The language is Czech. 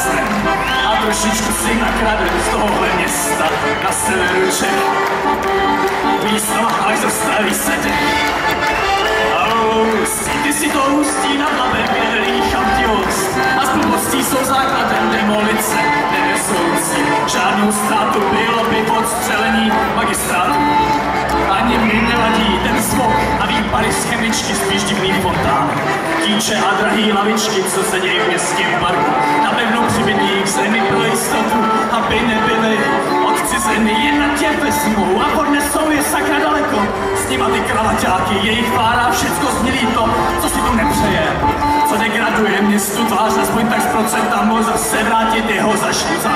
plácnem a trošičku si nakradem z tohohle města na severu Čech. Místo, až zastaví se dech. A Ústí, ty si to Ústí nad Labem, kde líchám ti ost. A z blbostí jsou základem demolice, nenesoucí žádnou ztrátu, bylo by odstřelení magistrátu. Ani mi nevadí ten smog a výpary z chemičky, spíš divný fontán. Tíče a drahý lavičky, co sedějí v městském parku, na pevnou přibydlí k zemi pro jistotu, aby nebyly odcizeny. Jen na tě vezmou a odnesou je sakra daleko. S nima ty kravaťáky, jejich tvára, všecko znělí to, co si tu nepřeje. Co degraduje městu tvář, aspoň tak z procenta mohl zase vrátit jeho zašluza.